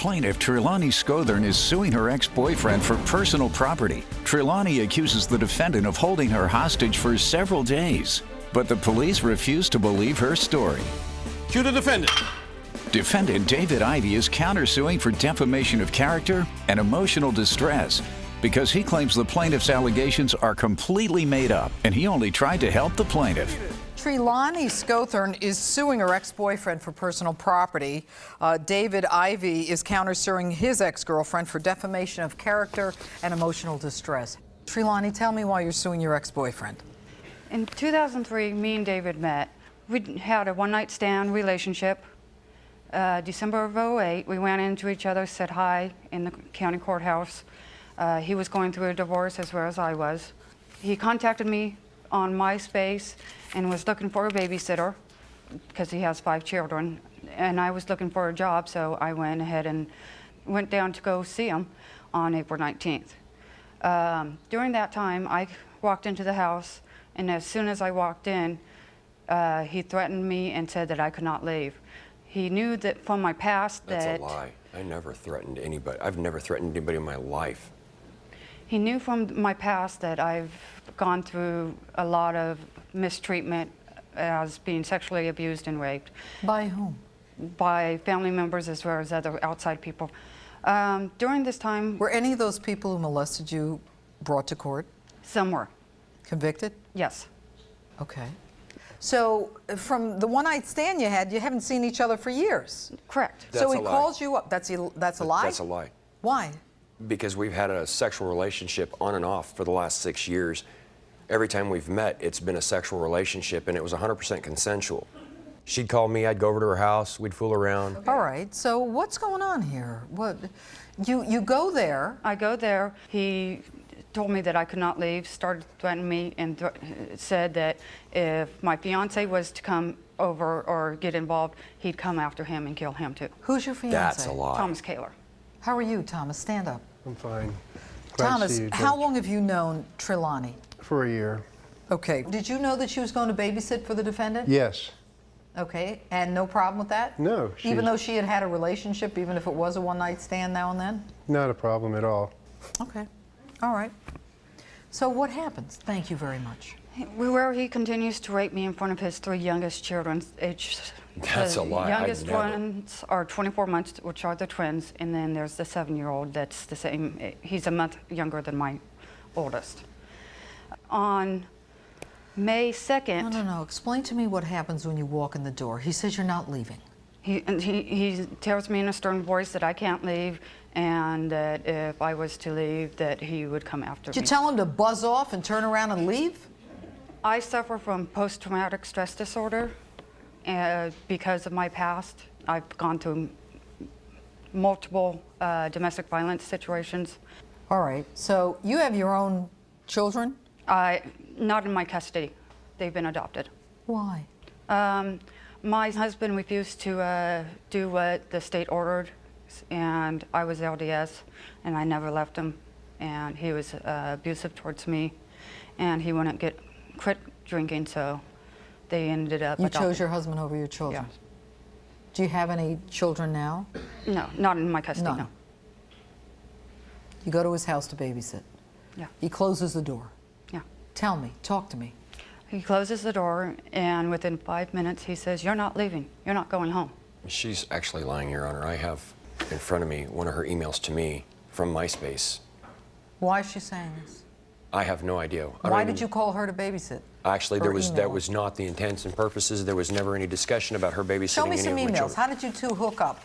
plaintiff, Trelawney Scothern, is suing her ex-boyfriend for personal property. Trelawney accuses the defendant of holding her hostage for several days, but the police refuse to believe her story. Cue the defendant. Defendant David Ivey is countersuing for defamation of character and emotional distress because he claims the plaintiff's allegations are completely made up and he only tried to help the plaintiff. Trelawney Scothern is suing her ex-boyfriend for personal property. David Ivey is countersuing his ex-girlfriend for defamation of character and emotional distress. Trelawney, tell me why you're suing your ex-boyfriend. In 2003, me and David met. We had a one-night stand relationship. December of '08, we ran into each other, said hi in the county courthouse. He was going through a divorce as well as I was. He contacted me on MySpace and was looking for a babysitter because he has 5 children, and I was looking for a job, so I went ahead and went down to go see him on April 19th. During that time, I walked into the house, and as soon as I walked in, he threatened me and said that I could not leave. He knew that from my past that... That's a lie. I never threatened anybody. I've never threatened anybody in my life. He knew from my past that I've gone through a lot of mistreatment as being sexually abused and raped. By whom? By family members as well as other outside people. During this time... Were any of those people who molested you brought to court? Some were. Convicted? Yes. Okay. So from the one-night stand you had, you haven't seen each other for years? Correct. So he That's a lie. calls you up. That's a lie? That's a lie. Why? Because we've had a sexual relationship on and off for the last 6 years. Every time we've met, it's been a sexual relationship, and it was 100% consensual. She'd call me, I'd go over to her house, we'd fool around. All right, so what's going on here? What, you go there. I go there. He told me that I could not leave, started threatening me, and said that if my fiance was to come over or get involved, he'd come after him and kill him too. Who's your fiance? That's a lie. Thomas Kaler. How are you, Thomas? Stand up. I'm fine. Glad to Thomas, see you, how Judge. long have you known Trelawney? For a year. Okay. Did you know that she was going to babysit for the defendant? Yes. Okay, and no problem with that? No. Even though she had had a relationship, even if it was a one-night stand now and then? Not a problem at all. Okay, all right. So what happens? Thank you very much. Where he continues to rape me in front of his 3 youngest children. That's a lie. The youngest I'd never. ones are 24 months, which are the twins, and then there's the 7-year-old that's the same. He's a month younger than my oldest. On May 2nd... No. Explain to me what happens when you walk in the door. He says you're not leaving. He tells me in a stern voice that I can't leave, and that if I was to leave, that he would come after me. Did you tell him to buzz off and turn around and leave? I suffer from post-traumatic stress disorder because of my past. I've gone through multiple domestic violence situations. All right, so you have your own children? Not in my custody. They've been adopted. Why? My husband refused to do what the state ordered, and I was LDS, and I never left him, and he was abusive towards me, and he wouldn't quit drinking, so they ended up You adopting. chose your husband over your children? Yes. Do you have any children now? No, not in my custody, None. no. You go to his house to babysit. Yeah. He closes the door. Yeah. Tell me, talk to me. He closes the door, and within 5 minutes, he says, "You're not leaving. You're not going home." She's actually lying, Your Honor. I have in front of me one of her emails to me from MySpace. Why is she saying this? I have no idea. I don't Why even- did you call her to babysit? Actually, Or that email? was not the intents and purposes. There was never any discussion about her babysitting Show me any some of my emails. children. How did you two hook up?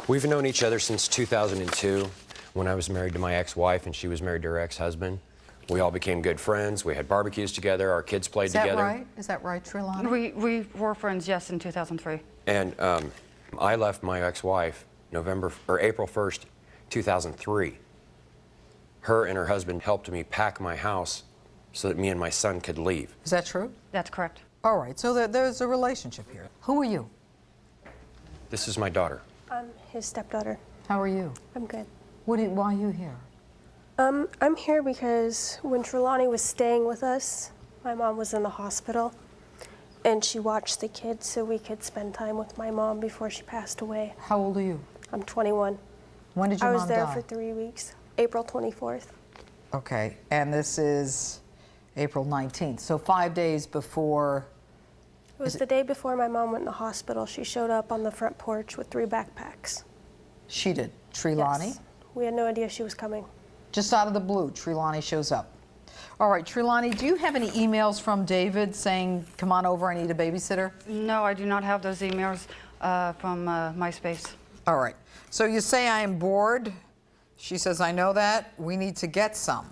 We've known each other since 2002, when I was married to my ex-wife and she was married to her ex-husband. We all became good friends. We had barbecues together. Our kids played Is that together. right? Is that right, Trelawney? We were friends, yes, in 2003. And I left my ex-wife April 1st, 2003. Her and her husband helped me pack my house so that me and my son could leave. Is that true? That's correct. All right, so there's a relationship here. Who are you? This is my daughter. I'm his stepdaughter. How are you? I'm good. Why are you here? I'm here because when Trelawney was staying with us, my mom was in the hospital, and she watched the kids so we could spend time with my mom before she passed away. How old are you? I'm 21. When did your I mom was there die? for 3 weeks, April 24th. Okay, and this is April 19th, so 5 days before. It was the day before my mom went in the hospital. She showed up on the front porch with 3 backpacks. She did. Trelawney? Yes. We had no idea she was coming. Just out of the blue, Trelawney shows up. All right, Trelawney, do you have any emails from David saying, come on over, I need a babysitter? No, I do not have those emails from MySpace. All right, so you say I am bored. She says, I know that. We need to get some.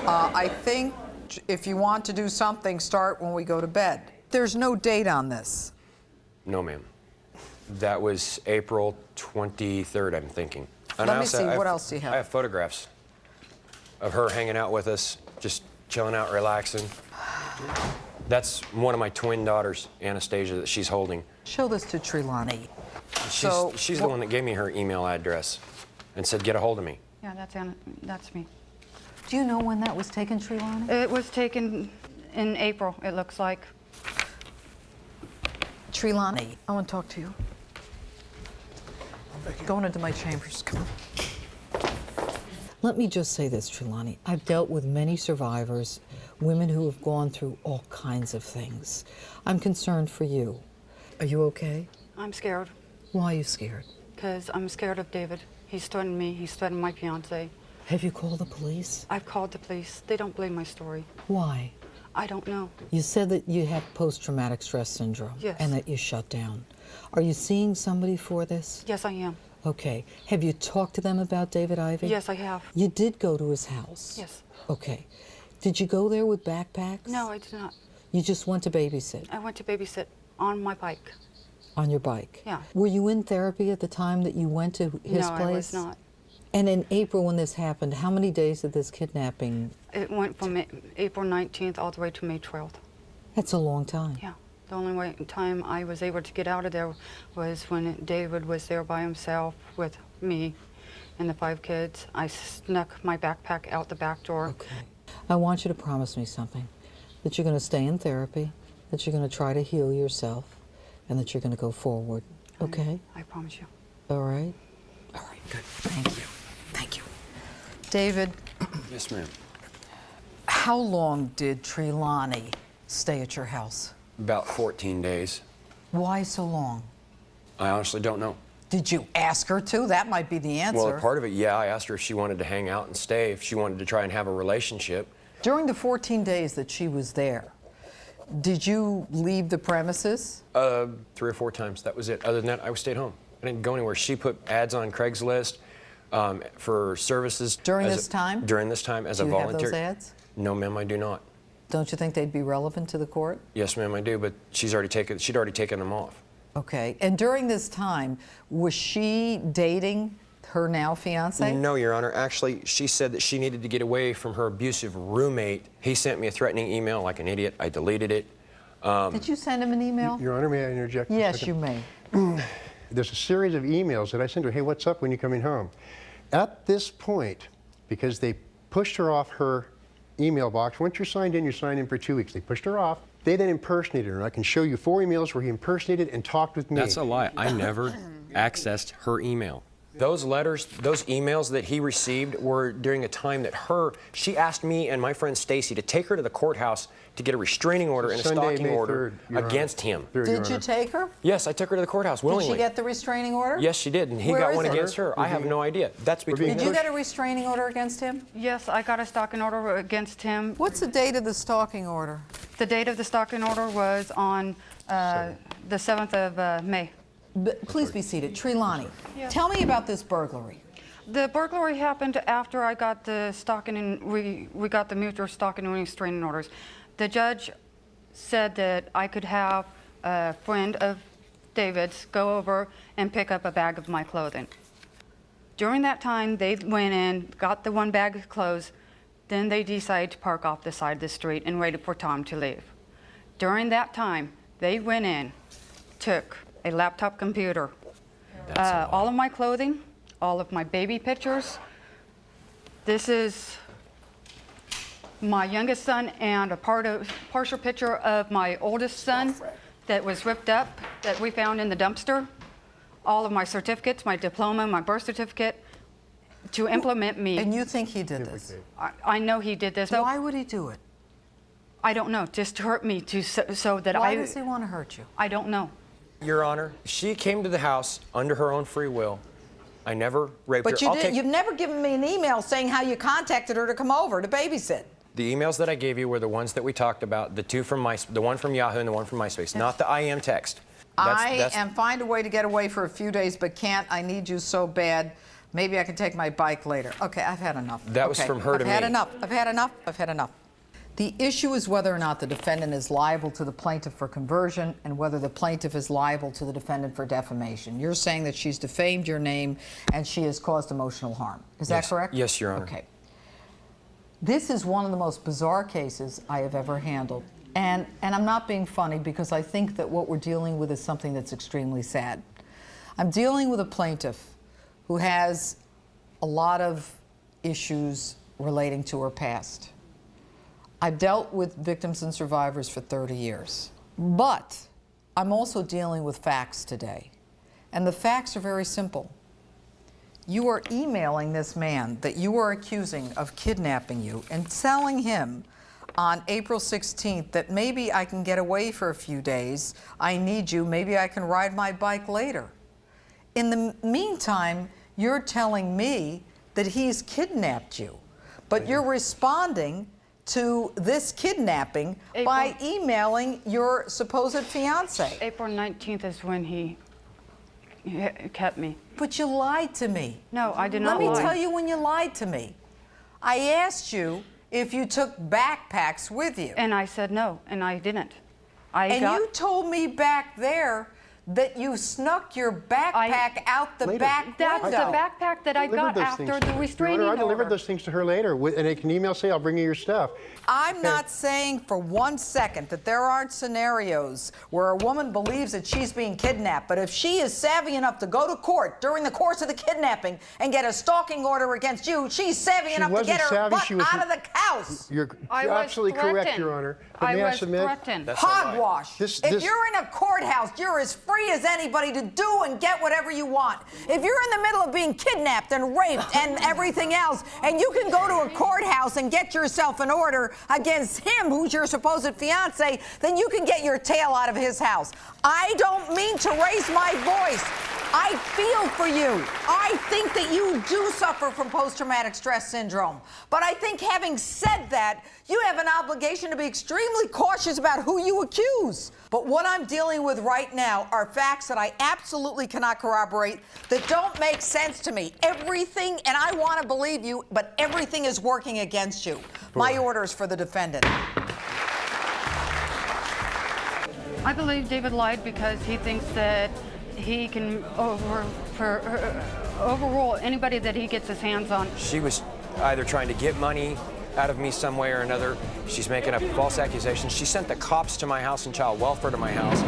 I think if you want to do something, start when we go to bed. There's no date on this. No, ma'am. That was April 23rd, I'm thinking. And Let me see, what else do you have? I have photographs of her hanging out with us, just chilling out, relaxing. That's one of my twin daughters, Anastasia, that she's holding. Show this to Trelawney. She's the one that gave me her email address and said, get a hold of me. Yeah, that's me. Do you know when that was taken, Trelawney? It was taken in April, it looks like. Trelawney, I want to talk to you. Going into my chambers, come on. Let me just say this, Trelawney. I've dealt with many survivors, women who have gone through all kinds of things. I'm concerned for you. Are you okay? I'm scared Why are you scared? because I'm scared of David. He's threatened me. He's threatened my fiance. Have you called the police? I've called the police. They don't believe my story. Why? I don't know. You said that you have post-traumatic stress syndrome. Yes. And that you shut down. Are you seeing somebody for this? Yes, I am. Okay. Have you talked to them about David Ivey? Yes, I have. You did go to his house? Yes. Okay. Did you go there with backpacks? No, I did not. You just went to babysit I went to babysit on my bike. on your bike? Yeah. Were you in therapy at the time that you went to his No, place? I was not. And in April when this happened, how many days did this kidnapping? It went from April 19th all the way to May 12th. That's a long time. Yeah. The only time I was able to get out of there was when David was there by himself with me and the 5 kids. I snuck my backpack out the back door. Okay. I want you to promise me something, that you're going to stay in therapy, that you're going to try to heal yourself, and that you're going to go forward. Okay? I promise you. All right? All right, good. Thank you. Thank you. David, Yes, ma'am. how long did Trelawney stay at your house? About 14 days. Why so long? I honestly don't know. Did you ask her to? That might be the answer. Well, part of it, yeah, I asked her if she wanted to hang out and stay, if she wanted to try and have a relationship. During the 14 days that she was there, did you leave the premises? 3 or 4 times, that was it. Other than that, I stayed home. I didn't go anywhere. She put ads on Craigslist for services. During this time? During this time, as a Do you have volunteer. those ads? No, ma'am, I do not. Don't you think they'd be relevant to the court? Yes, ma'am, I do, but she'd already taken them off. Okay. And during this time, was she dating her now fiance? No, Your Honor. Actually, she said that she needed to get away from her abusive roommate. He sent me a threatening email like an idiot. I deleted it. Did you send him an email? Your Honor, may I interject? for a Yes, second? you may. There's a series of emails that I sent her. Hey, what's up when you're coming home? At this point, because they pushed her off her email box, once you're signed in for 2 weeks. They pushed her off. They then impersonated her. I can show you 4 emails where he impersonated and talked with me. That's a lie. I never accessed her email. Those letters, those emails that he received were during a time that she asked me and my friend Stacy to take her to the courthouse to get a restraining order and a Sunday, stalking May order 3rd, Your Honor. against him. Third, Your Did you Honor. take her? Yes, I took her to the courthouse Did willingly. she get the restraining order? Yes, she did, and he Where got is one it? against her. I have no idea. That's between Did them. you get a restraining order against him? Yes, I got a stalking order against him. What's the date of the stalking order? The date of the stalking order was on the 7th of May. Please be seated. Trelawney, Yes. tell me about this burglary. The burglary happened after I got the stalking and we got the mutual stalking and restraining orders. The judge said that I could have a friend of David's go over and pick up a bag of my clothing. During that time, they went in, got the 1 bag of clothes, then they decided to park off the side of the street and waited for Tom to leave. During that time, they went in, took a laptop computer, all of my clothing, all of my baby pictures. This is my youngest son and a partial picture of my oldest son that was ripped up that we found in the dumpster. all of my certificates, my diploma, my birth certificate, to implement me. And you think he did this? I know he did this. Why would he do it? I don't know, just to hurt me, so that Why does he want to hurt you? I don't know. Your Honor, she came to the house under her own free will. I never raped her. But you've never given me an email saying how you contacted her to come over to babysit. The emails that I gave you were the ones that we talked about, the one from Yahoo and the one from MySpace, not the IM text. I am find a way to get away for a few days, but can't. I need you so bad. Maybe I can take my bike later. Okay, I've had enough. That was from her to me. I've had enough. I've had enough. I've had enough. The issue is whether or not the defendant is liable to the plaintiff for conversion and whether the plaintiff is liable to the defendant for defamation. You're saying that she's defamed your name and she has caused emotional harm. Is that correct? Yes, Your Honor. Okay. This is one of the most bizarre cases I have ever handled. And I'm not being funny because I think that what we're dealing with is something that's extremely sad. I'm dealing with a plaintiff who has a lot of issues relating to her past. I've dealt with victims and survivors for 30 years. But I'm also dealing with facts today. And the facts are very simple. You are emailing this man that you are accusing of kidnapping you and telling him on April 16th that maybe I can get away for a few days, I need you, maybe I can ride my bike later. In the meantime, you're telling me that he's kidnapped you, but you're responding to this kidnapping by emailing your supposed fiance. April 19th is when he kept me. But you lied to me. No, I did not lie. Let me lie. tell you when you lied to me. I asked you if you took backpacks with you. And I said no, and I didn't. You told me back there that you snuck your backpack out the back That's window. the backpack that I got after the restraining I order. delivered those things to her later, and they can email say, I'll bring you your stuff. I'm not saying for 1 second that there aren't scenarios where a woman believes that she's being kidnapped, but if she is savvy enough to go to court during the course of the kidnapping and get a stalking order against you, she's savvy enough to get her butt out of the house. You're absolutely correct, Your Honor. But may I submit? Threatened. Hogwash. If you're in a courthouse, you're as free as anybody to do and get whatever you want. If you're in the middle of being kidnapped and raped and everything else, and you can go to a courthouse and get yourself an order against him, who's your supposed fiance, then you can get your tail out of his house. I don't mean to raise my voice. I feel for you. I think that you do suffer from post-traumatic stress syndrome. But I think having said that, you have an obligation to be extremely cautious about who you accuse. But what I'm dealing with right now are facts that I absolutely cannot corroborate, that don't make sense to me. Everything, and I want to believe you, but everything is working against you. My order is for the defendant. I believe David lied because he thinks that he can overrule anybody that he gets his hands on. She was either trying to get money out of me some way or another. She's making up false accusations. She sent the cops to my house and child welfare to my house.